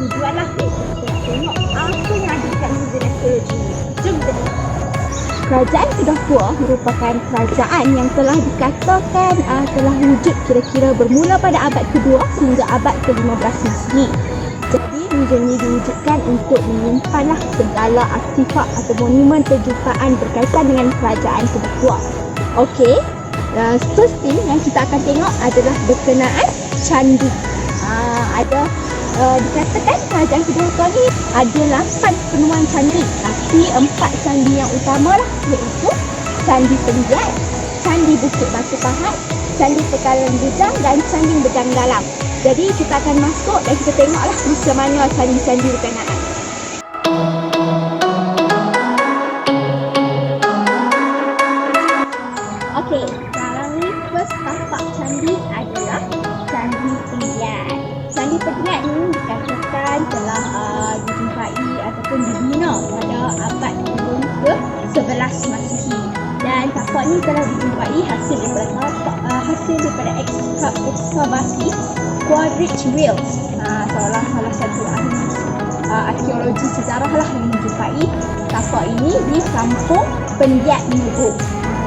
tujuan lah. Kita nak tengok apa yang ada dekat muzium arkeologi ni. Jom kita tengok. Kerajaan Kedah Tua merupakan kerajaan yang telah dikatakan telah wujud kira-kira bermula pada abad kedua hingga abad ke-15 Masehi. Jadi muzium ini diwujudkan untuk menyimpanlah segala artifak atau monumen perjumpaan berkaitan dengan kerajaan Kedah Tua. Okey, first thing yang kita akan tengok adalah berkenaan candi. Dikatakan kerajaan Kedah Tua ni ada 8 penuan candi, tapi 4 candi yang utama lah, iaitu Candi Penggiat, Candi Bukit Batu Pahat, Candi Pekalan Bujang dan Candi Bejang Dalam. Jadi kita akan masuk dan kita tengoklah macam mana candi-candi berkenaan. Okey, sekarang ni first tapak candi adalah Candi Penggiat. Candi Penggiat ni dikatakan telah dijumpai ataupun dibina pada abad ke-11 Masehi. Dan tapak ni telah dijumpai hasil daripada ekskavasi Quaritch Wells. Salah satu ahli arkeologi sejarah lah yang menjumpai tapak ini di Kampung Penggiat Merbuk.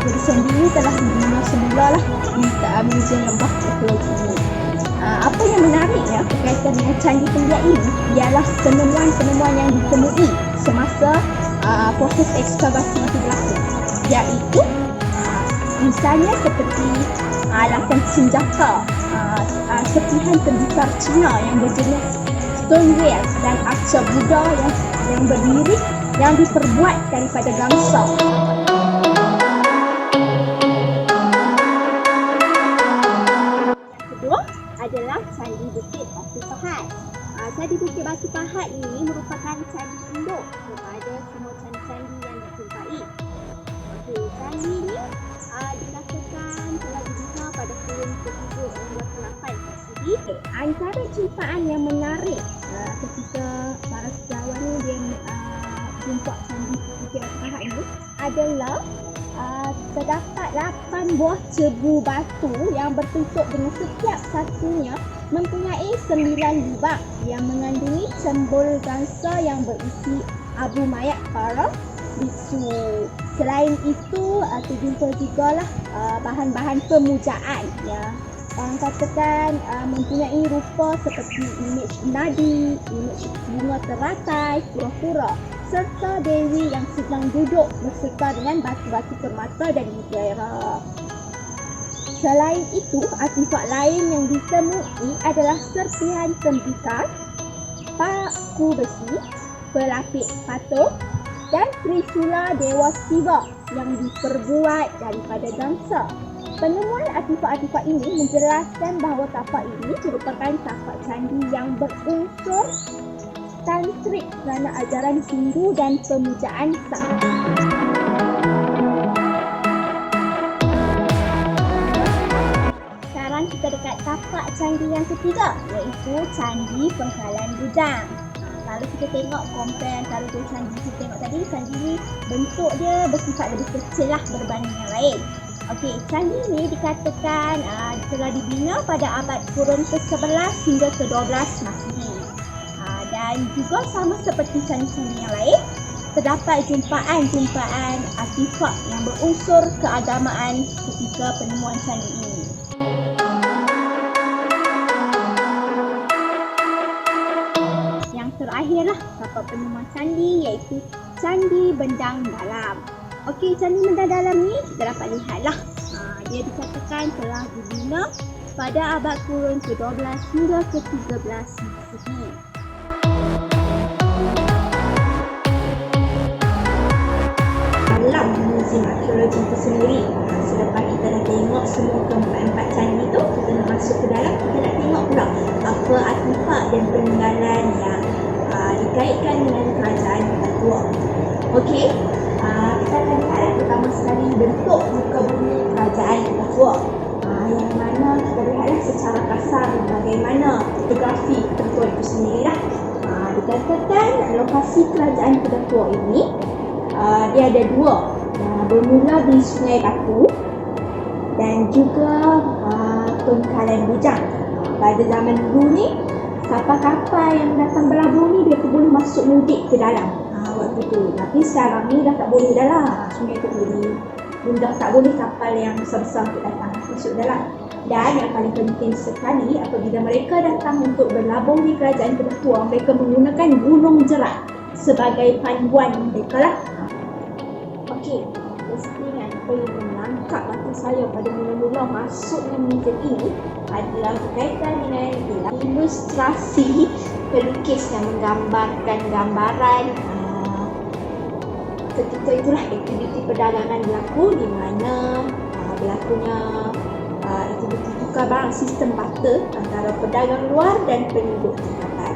Jadi candi ini telah dibina semula lah di Muzium Lembah Arkeologi ini. Apa yang menariknya berkaitan dengan Candi Penggiat ini ialah penemuan-penemuan yang ditemui semasa proses ekskavasi itu berlaku, iaitu misalnya seperti alatan senjata, serpihan tembikar Cina yang berjenis stoneware dan arca Buddha yang berdiri yang diperbuat daripada gangsa. Adalah Candi Bukit Batu Pahat. Candi Bukit Batu Pahat ini merupakan candi induk kepada semua candi-candi yang dijumpai. Okey, candi ini dilakukan telah dibina pada kurun ke-7 hingga ke-8 Masehi. Antara jumpaan yang menarik ketika para sejarawan ni dia jumpa Candi Bukit Batu Pahat ini adalah terdapat 8 buah cebu batu yang bertutup dengan setiap satunya mempunyai 9 lubang yang mengandungi cembul gangsa yang berisi abu mayat para biksu. Selain itu, terjumpa juga lah bahan-bahan pemujaan ya. Orang katakan mempunyai rupa seperti imej nadi, imej bunga teratai, kura-kura, serta dewi yang sedang duduk beserta dengan batu-batu permata dan mutiara. Selain itu, artifak lain yang ditemui adalah serpihan tembikar, paku besi, pelapik patung dan trisula Dewa Siva yang diperbuat daripada gangsa. Penemuan artifak-artifak ini menjelaskan bahawa tapak ini merupakan tapak candi yang berunsur tantrik kerana ajaran Hindu dan pemujaan sakti. Sekarang kita dekat tapak candi yang ketiga, iaitu Candi Pekalan Bujang. Kalau kita tengok compare antara dua candi kita tengok tadi, candi ni bentuk dia bersifat lebih kecil lah berbanding yang lain. Okey, candi ni dikatakan telah dibina pada abad kurun ke-11 hingga ke-12 Masehi. Dan juga sama seperti candi-candi yang lain, terdapat jumpaan-jumpaan artifak yang berunsur keagamaan ketika penemuan candi ini. Yang terakhirlah tapak penemuan candi, iaitu Candi Bejang Dalam. Okey, Candi Bejang Dalam ni kita dapat lihatlah. Dia dikatakan telah dibina pada abad kurun ke-12 hingga ke-13 Masehi. Dalam muzium arkeologi itu sendiri, selepas kita dah tengok semua keempat-empat candi tu, kita nak masuk ke dalam, kita nak tengok pula apa artifak dan peninggalan yang dikaitkan dengan kerajaan Kedah Tua. Okey, kita akan lihat pertama sekali bentuk muka bumi kerajaan Kedah Tua, yang mana kita lihatlah secara kasar bagaimana geografi Kedah Tua itu sendirilah. Dikatakan lokasi kerajaan Kedah Tua ini dia ada dua, bermula di Sungai Batu dan juga Pekalan Bujang. Pada zaman dulu ni kapal-kapal yang datang berlabuh ni dia boleh masuk mudik ke dalam waktu tu. Tapi sekarang ni dah tak boleh dah lah. Sungai tu boleh. Dah tak boleh kapal yang besar-besar untuk datang masuk dalam. Dan yang paling penting sekali, apabila mereka datang untuk berlabuh di kerajaan Kedah Tua, mereka menggunakan Gunung Jerat sebagai panduan mereka lah. Okey, postingan perlu menangkap mata saya pada mula-mula masuknya muzik ini adalah berkaitan dengan ilustrasi pelukis yang menggambarkan gambaran ketika itulah aktiviti perdagangan berlaku, di mana berlakunya aktiviti tukar barang sistem barter antara pedagang luar dan penduduk tempatan.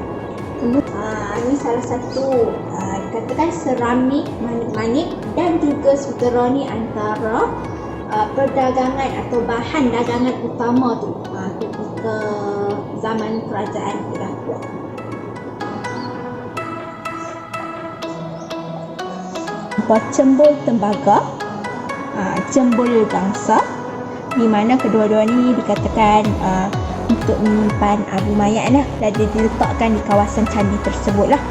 Ini salah satu dikatakan seramik manik-manik dan juga sutera ni antara perdagangan atau bahan dagangan utama tu ketika zaman kerajaan Kedah Tua. Cembul tembaga, cembul gangsa, di mana kedua-dua ni dikatakan untuk menyimpan abu mayat lah, dan diletakkan di kawasan candi tersebut lah.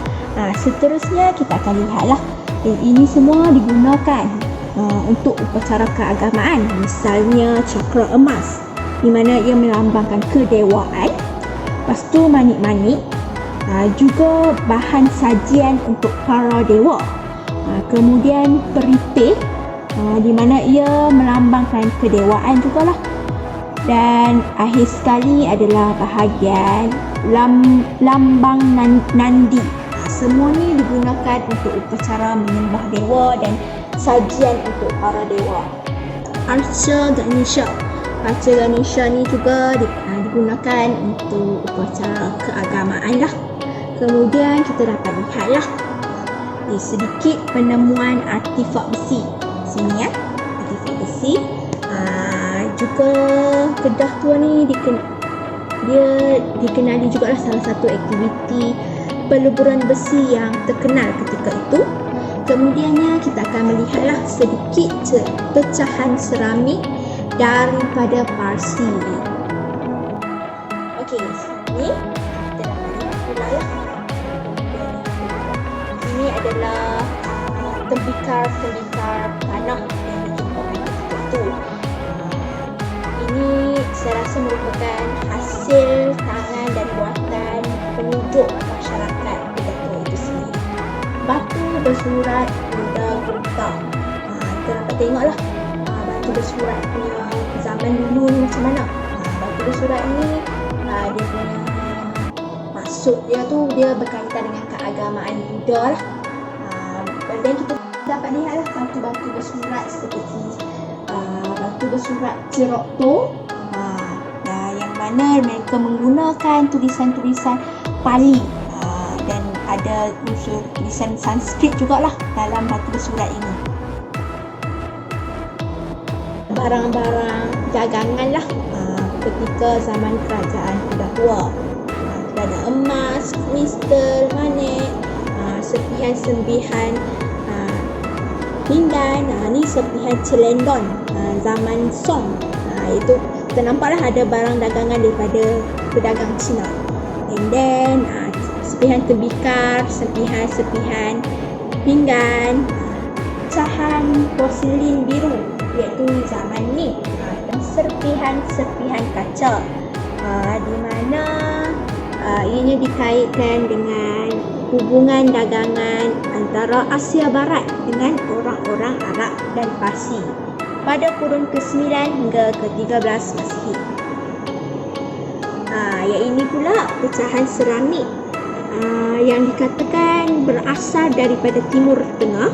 Seterusnya kita akan lihatlah, ini semua digunakan untuk upacara keagamaan, misalnya cakra emas di mana ia melambangkan kedewaan. Lepas tu manik-manik, juga bahan sajian untuk para dewa. Kemudian peritik, di mana ia melambangkan kedewaan jugalah. Dan akhir sekali adalah bahagian lambang nandi. Semua ni digunakan untuk upacara menyembah dewa dan sajian untuk para dewa. Arca Ganesha. Arca Ganesha ni juga digunakan untuk upacara keagamaan lah. Kemudian kita dapat lihatlah sedikit penemuan artifak besi. Sini ya, artifak besi. Juga Kedah Tua ni dia dikenali juga lah salah satu aktiviti peleburan besi yang terkenal ketika itu. Kemudiannya kita akan melihatlah sedikit pecahan seramik daripada Parsi. Okey, sini kita dapat lihat pula lah. Ini adalah tembikar-tembikar tanah yang dijumpai ketika itu. Ini saya rasa merupakan hasil tangan dan buatan penduduk masyarakat Kedah Tua itu sendiri. Batu bersurat Buddha Gupta. Kita dapat tengoklah batu bersurat punya zaman dulu ni macam mana. Batu bersurat ni dia punya maksud dia tu dia berkaitan dengan keagamaan Buddha lah. Dan kita dapat lihatlah batu-batu bersurat seperti batu bersurat Cerokto, yang mana mereka menggunakan tulisan-tulisan Pali, dan ada unsur tulisan Sanskrit jugalah dalam batu bersurat ini. Barang-barang dagangan lah ketika zaman kerajaan Kedah Tua. Kita ada emas, kristal, manik, serpihan-serpihan pinggan. Ni serpihan celendon zaman Song. Itu kita nampaklah ada barang dagangan daripada pedagang Cina. And then serpihan tembikar, serpihan pinggan, pecahan porselin biru iaitu zaman ni, dan serpihan kaca, di mana ianya dikaitkan dengan hubungan dagangan antara Asia Barat dengan orang-orang Arab dan Parsi pada kurun ke-9 hingga ke-13 Masihi. Yang ini pula pecahan seramik yang dikatakan berasal daripada Timur Tengah.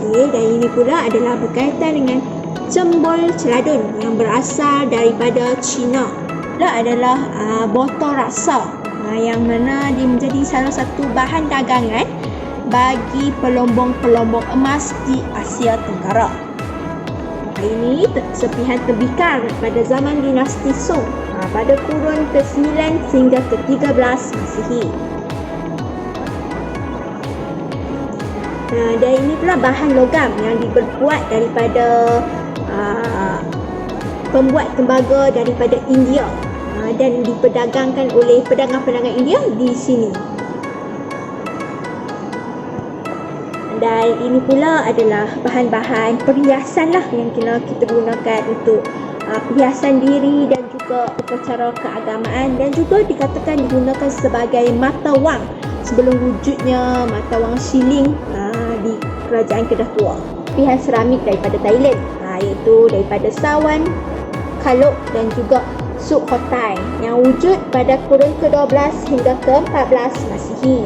Dan ini pula adalah berkaitan dengan cembol celadun yang berasal daripada China. Adalah botol rasa, yang mana dia menjadi salah satu bahan dagangan bagi pelombong-pelombong emas di Asia Tenggara. Ini serpihan tembikar pada zaman dinasti Song pada kurun ke-9 hingga ke-13 Masihi. Dan ini pula bahan logam yang dibuat daripada pembuat tembaga daripada India. dan diperdagangkan oleh pedagang-pedagang India di sini. Dan ini pula adalah bahan-bahan perhiasan lah yang kita gunakan untuk perhiasan diri dan juga upacara keagamaan, dan juga dikatakan digunakan sebagai mata wang sebelum wujudnya mata wang shilling di kerajaan Kedah Tua. Bahan seramik daripada Thailand, iaitu daripada Sawan, Kalok dan juga Sukhothai yang wujud pada kurun ke-12 hingga ke-14 Masihi.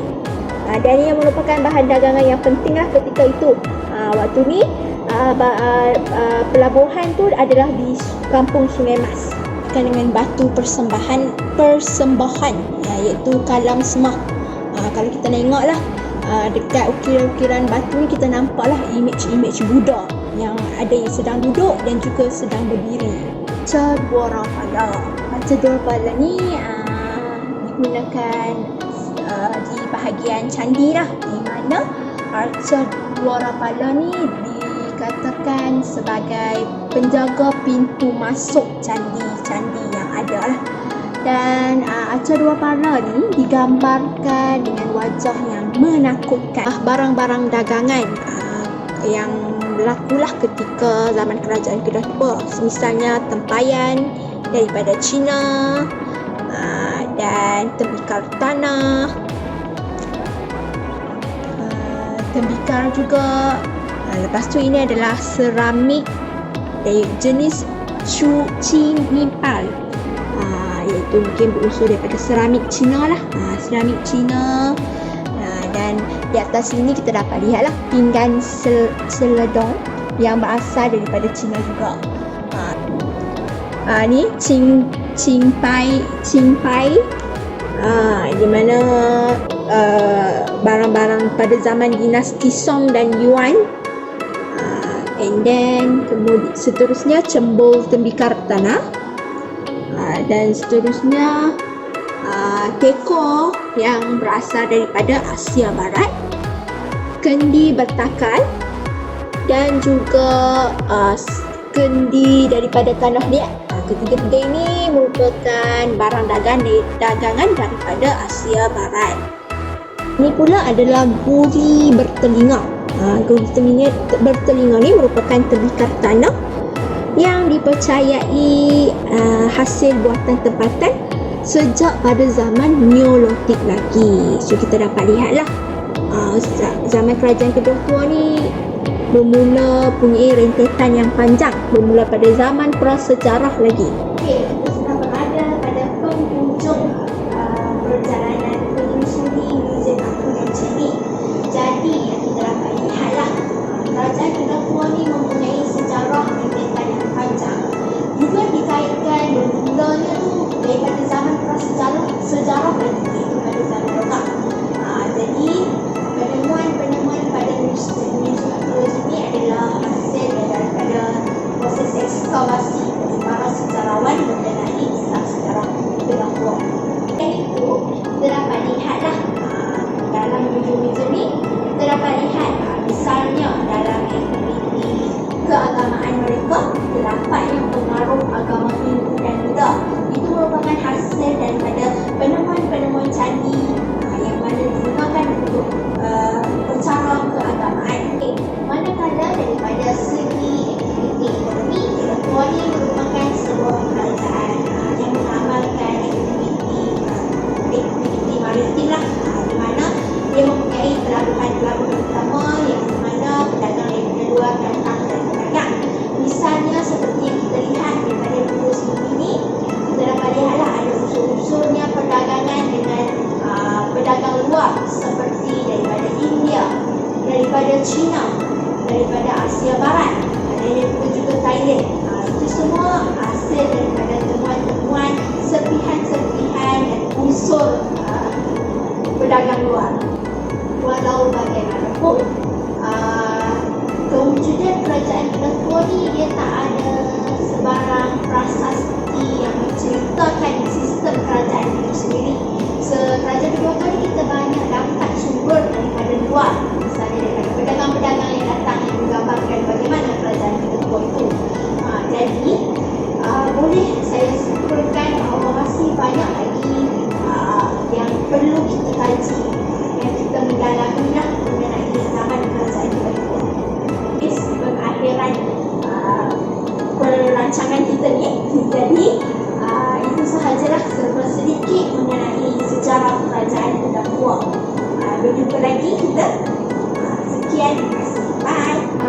Dan ini yang merupakan bahan dagangan yang penting lah ketika itu. Waktu ni pelabuhan tu adalah di kampung Sungai Mas dengan batu persembahan iaitu kalam semah. Kalau kita tengok lah dekat ukiran-ukiran batu ni, kita nampak lah imej Buddha yang ada yang sedang duduk dan juga sedang berdiri. Arca Dwarapala ni digunakan di bahagian candi lah, di mana Arca Dwarapala ni dikatakan sebagai penjaga pintu masuk candi-candi yang ada lah. Dan Arca Dwarapala ni digambarkan dengan wajah yang menakutkan. Barang-barang dagangan yang berlakulah ketika zaman kerajaan Kedah Tua, misalnya tempayan daripada Cina, dan tembikar tanah, tembikar juga. Lepas tu ini adalah seramik dari jenis Qing Nipal, iaitu mungkin berunsur daripada seramik Cina lah, seramik Cina. Dan di atas sini kita dapat lihatlah pinggan seledong yang berasal daripada Cina juga. Ni Qing Pai, di mana barang-barang pada zaman dinasti Song dan Yuan. And then kemudian seterusnya cembul tembikar tanah, dan seterusnya teko yang berasal daripada Asia Barat, kendi bertakal, dan juga kendi daripada tanah liat. Ketiga-tiga ini merupakan barang dagangan daripada Asia Barat. Ini pula adalah guri bertelinga. Guri bertelinga ni merupakan tembikar tanah yang dipercayai hasil buatan tempatan sejak pada zaman Neolitik lagi. So kita dapat lihatlah zaman kerajaan Kedah Tua ni bermula punya rentetan yang panjang, bermula pada zaman prasejarah lagi. Okey, kita sudah berada pada penghujung perjalanan menyusuri Museum Angkut dan Cili. Jadi yang kita dapat lihatlah, kerajaan Kedah Tua ni mempunyai sejarah rentetan yang panjang. Juga dikaitkan bermulanya tu daripada zaman prasejarah lagi, iaitu pada zaman Romak. Jadi penemuan pada Museum ini adalah hasil daripada proses ekskavasi dari para sejarawan mengenai kisah sejarah Kedah Tua. Dan itu kita dapat lihatlah dalam museum ini, kita dapat lihat misalnya dalam aktiviti keagamaan mereka terdapat yang pengaruh agama Hindu dan Buddha. Itu merupakan hasil daripada penemuan-penemuan candi yang mana digunakan untuk upacara keagamaan. Manakala daripada segi aktiviti ekonomi, Kedah Tua ini merupakan sebuah kerajaan yang mengamalkan aktiviti maritim lah, di mana dia mempunyai pelabuhan utama yang mana pedagang dari luar datang dan berdagang. Misalnya seperti yang kita lihat daripada video sebelum ini, kita dapat lihatlah ada unsur-unsurnya perdagangan dengan pedagang luar seperti daripada India, daripada China, daripada Asia Barat, dan juga Thailand. Itu semua hasil daripada temuan-temuan serpihan-serpihan dan unsur pedagang luar. Walau bagaimanapun, kewujudan kerajaan Kedah Tua ni dia tak ada sebarang prasasti yang menceritakan sistem kerajaan itu sendiri. Kerajaan Kedah Tua ni kita banyak dapat sumber daripada luar, misalnya daripada pedagang-pedagang yang datang yang menggambarkan bagaimana kerajaan Kedah Tua itu. Jadi boleh rancangan kita ni. Jadi itu sahajalah sedikit mengenai sejarah kerajaan Kedah Puak. Berjumpa lagi kita. Sekian, terima kasih. Bye.